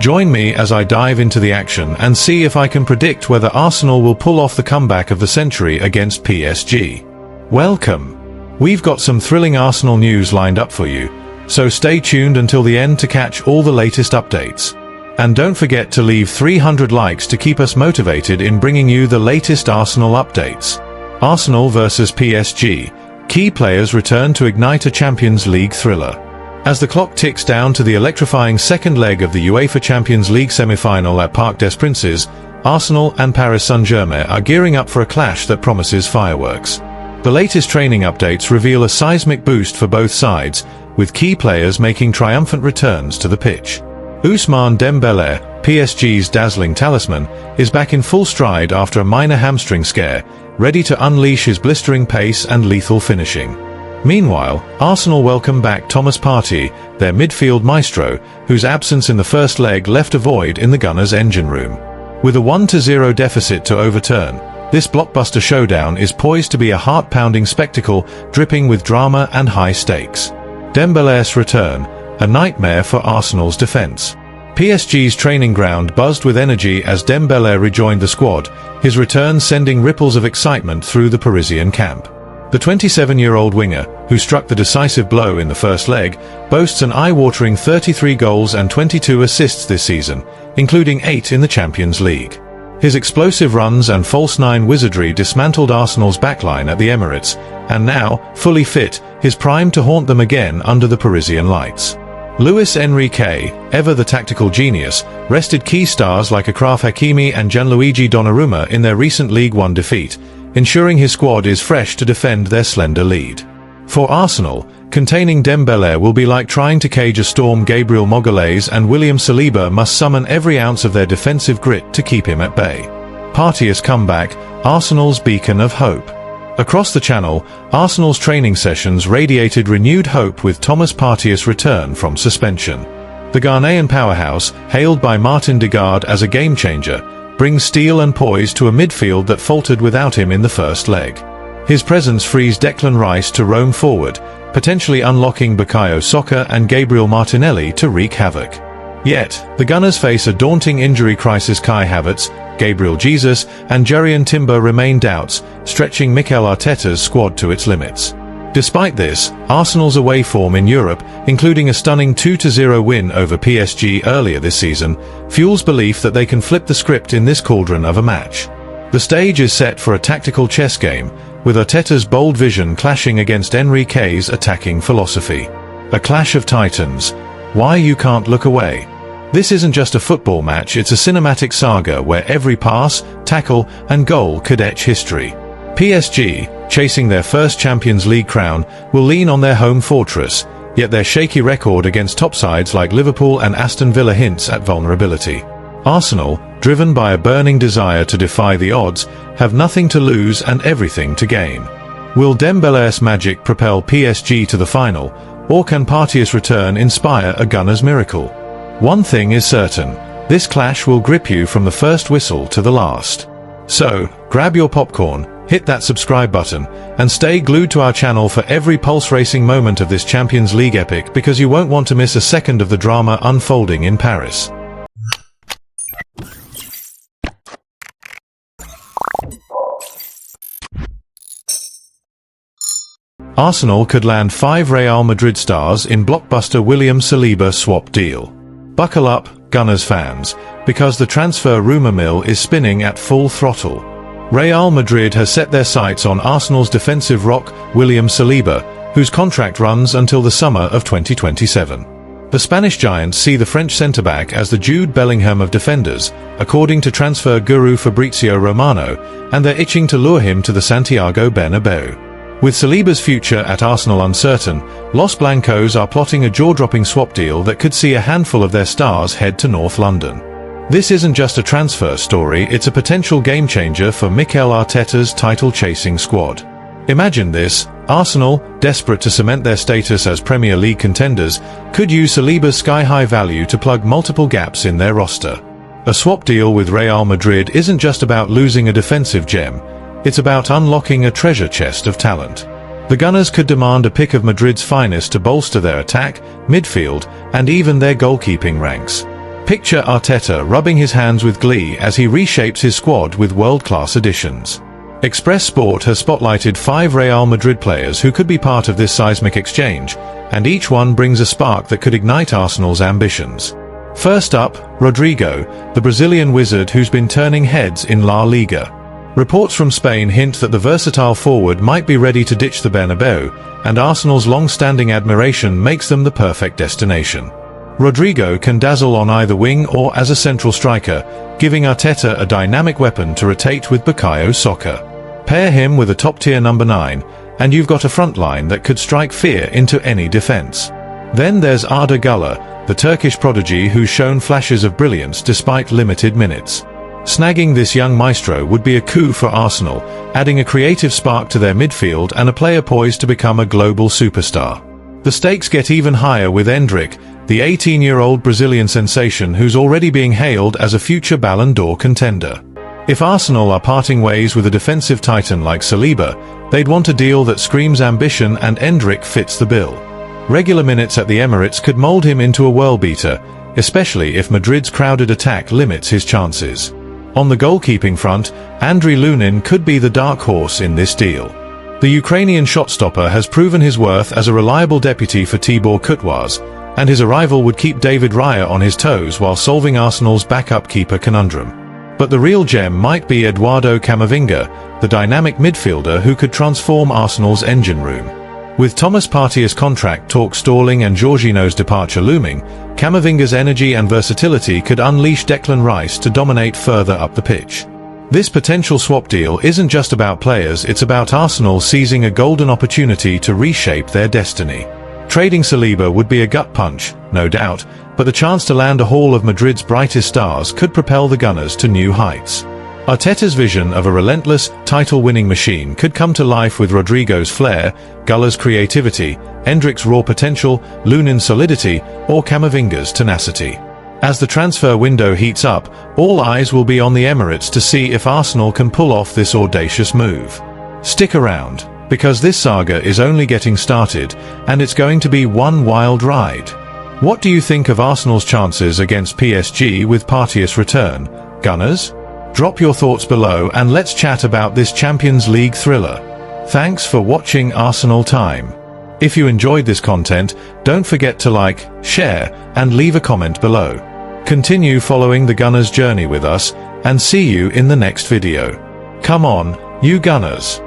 Join me as I dive into the action and see if I can predict whether Arsenal will pull off the comeback of the century against PSG. Welcome! We've got some thrilling Arsenal news lined up for you, so stay tuned until the end to catch all the latest updates. And don't forget to leave 300 likes to keep us motivated in bringing you the latest Arsenal updates. Arsenal vs PSG. Key players return to ignite a Champions League thriller. As the clock ticks down to the electrifying second leg of the UEFA Champions League semi-final at Parc des Princes, Arsenal and Paris Saint-Germain are gearing up for a clash that promises fireworks. The latest training updates reveal a seismic boost for both sides, with key players making triumphant returns to the pitch. Ousmane Dembélé, PSG's dazzling talisman, is back in full stride after a minor hamstring scare, ready to unleash his blistering pace and lethal finishing. Meanwhile, Arsenal welcome back Thomas Partey, their midfield maestro, whose absence in the first leg left a void in the Gunners' engine room. With a 1-0 deficit to overturn, this blockbuster showdown is poised to be a heart-pounding spectacle dripping with drama and high stakes. Dembélé's return, a nightmare for Arsenal's defense. PSG's training ground buzzed with energy as Dembélé rejoined the squad, his return sending ripples of excitement through the Parisian camp. The 27-year-old winger, who struck the decisive blow in the first leg, boasts an eye-watering 33 goals and 22 assists this season, including 8 in the Champions League. His explosive runs and false nine wizardry dismantled Arsenal's backline at the Emirates, and now, fully fit, is primed to haunt them again under the Parisian lights. Luis Enrique, ever the tactical genius, rested key stars like Achraf Hakimi and Gianluigi Donnarumma in their recent League One defeat, ensuring his squad is fresh to defend their slender lead. For Arsenal, containing Dembélé will be like trying to cage a storm. Gabriel Magalhaes and William Saliba must summon every ounce of their defensive grit to keep him at bay. Partey's comeback, Arsenal's beacon of hope. Across the channel, Arsenal's training sessions radiated renewed hope with Thomas Partey's return from suspension. The Ghanaian powerhouse, hailed by Martin Degaard as a game-changer, brings steel and poise to a midfield that faltered without him in the first leg. His presence frees Declan Rice to roam forward, potentially unlocking Bukayo Saka and Gabriel Martinelli to wreak havoc. Yet, the Gunners face a daunting injury crisis. Kai Havertz, Gabriel Jesus, and Jurrien Timber remain doubts, stretching Mikel Arteta's squad to its limits. Despite this, Arsenal's away form in Europe, including a stunning 2-0 win over PSG earlier this season, fuels belief that they can flip the script in this cauldron of a match. The stage is set for a tactical chess game, with Arteta's bold vision clashing against Enrique's attacking philosophy. A clash of titans. Why you can't look away. This isn't just a football match, it's a cinematic saga where every pass, tackle, and goal could etch history. PSG, chasing their first Champions League crown, will lean on their home fortress, yet their shaky record against top sides like Liverpool and Aston Villa hints at vulnerability. Arsenal, driven by a burning desire to defy the odds, have nothing to lose and everything to gain. Will Dembélé's magic propel PSG to the final, or can Partey's return inspire a Gunners' miracle? One thing is certain, this clash will grip you from the first whistle to the last. So, grab your popcorn, hit that subscribe button, and stay glued to our channel for every pulse-racing moment of this Champions League epic, because you won't want to miss a second of the drama unfolding in Paris. Arsenal could land 5 Real Madrid stars in blockbuster William Saliba swap deal. Buckle up, Gunners fans, because the transfer rumour mill is spinning at full throttle. Real Madrid has set their sights on Arsenal's defensive rock, William Saliba, whose contract runs until the summer of 2027. The Spanish giants see the French centre-back as the Jude Bellingham of defenders, according to transfer guru Fabrizio Romano, and they're itching to lure him to the Santiago Bernabeu. With Saliba's future at Arsenal uncertain, Los Blancos are plotting a jaw-dropping swap deal that could see a handful of their stars head to North London. This isn't just a transfer story, it's a potential game-changer for Mikel Arteta's title-chasing squad. Imagine this, Arsenal, desperate to cement their status as Premier League contenders, could use Saliba's sky-high value to plug multiple gaps in their roster. A swap deal with Real Madrid isn't just about losing a defensive gem, it's about unlocking a treasure chest of talent. The Gunners could demand a pick of Madrid's finest to bolster their attack, midfield, and even their goalkeeping ranks. Picture Arteta rubbing his hands with glee as he reshapes his squad with world-class additions. Express Sport has spotlighted 5 Real Madrid players who could be part of this seismic exchange, and each one brings a spark that could ignite Arsenal's ambitions. First up, Rodrigo, the Brazilian wizard who's been turning heads in La Liga. Reports from Spain hint that the versatile forward might be ready to ditch the Bernabeu, and Arsenal's long-standing admiration makes them the perfect destination. Rodrigo can dazzle on either wing or as a central striker, giving Arteta a dynamic weapon to rotate with Bukayo Saka. Pair him with a top-tier number 9, and you've got a front line that could strike fear into any defense. Then there's Arda Güler, the Turkish prodigy who's shown flashes of brilliance despite limited minutes. Snagging this young maestro would be a coup for Arsenal, adding a creative spark to their midfield and a player poised to become a global superstar. The stakes get even higher with Endrick, the 18-year-old Brazilian sensation who's already being hailed as a future Ballon d'Or contender. If Arsenal are parting ways with a defensive titan like Saliba, they'd want a deal that screams ambition, and Endrick fits the bill. Regular minutes at the Emirates could mold him into a world-beater, especially if Madrid's crowded attack limits his chances. On the goalkeeping front, Andriy Lunin could be the dark horse in this deal. The Ukrainian shot-stopper has proven his worth as a reliable deputy for Tibor Courtois, and his arrival would keep David Raya on his toes while solving Arsenal's backup keeper conundrum. But the real gem might be Eduardo Camavinga, the dynamic midfielder who could transform Arsenal's engine room. With Thomas Partey's contract talk stalling and Jorginho's departure looming, Camavinga's energy and versatility could unleash Declan Rice to dominate further up the pitch. This potential swap deal isn't just about players, it's about Arsenal seizing a golden opportunity to reshape their destiny. Trading Saliba would be a gut punch, no doubt, but the chance to land a haul of Madrid's brightest stars could propel the Gunners to new heights. Arteta's vision of a relentless, title-winning machine could come to life with Rodrigo's flair, Güller's creativity, Endrick's raw potential, Lunin's solidity, or Camavinga's tenacity. As the transfer window heats up, all eyes will be on the Emirates to see if Arsenal can pull off this audacious move. Stick around, because this saga is only getting started, and it's going to be one wild ride. What do you think of Arsenal's chances against PSG with Partey's return, Gunners? Drop your thoughts below and let's chat about this Champions League thriller. Thanks for watching Arsenal Time. If you enjoyed this content, don't forget to like, share, and leave a comment below. Continue following the Gunners' journey with us, and see you in the next video. Come on, you Gunners!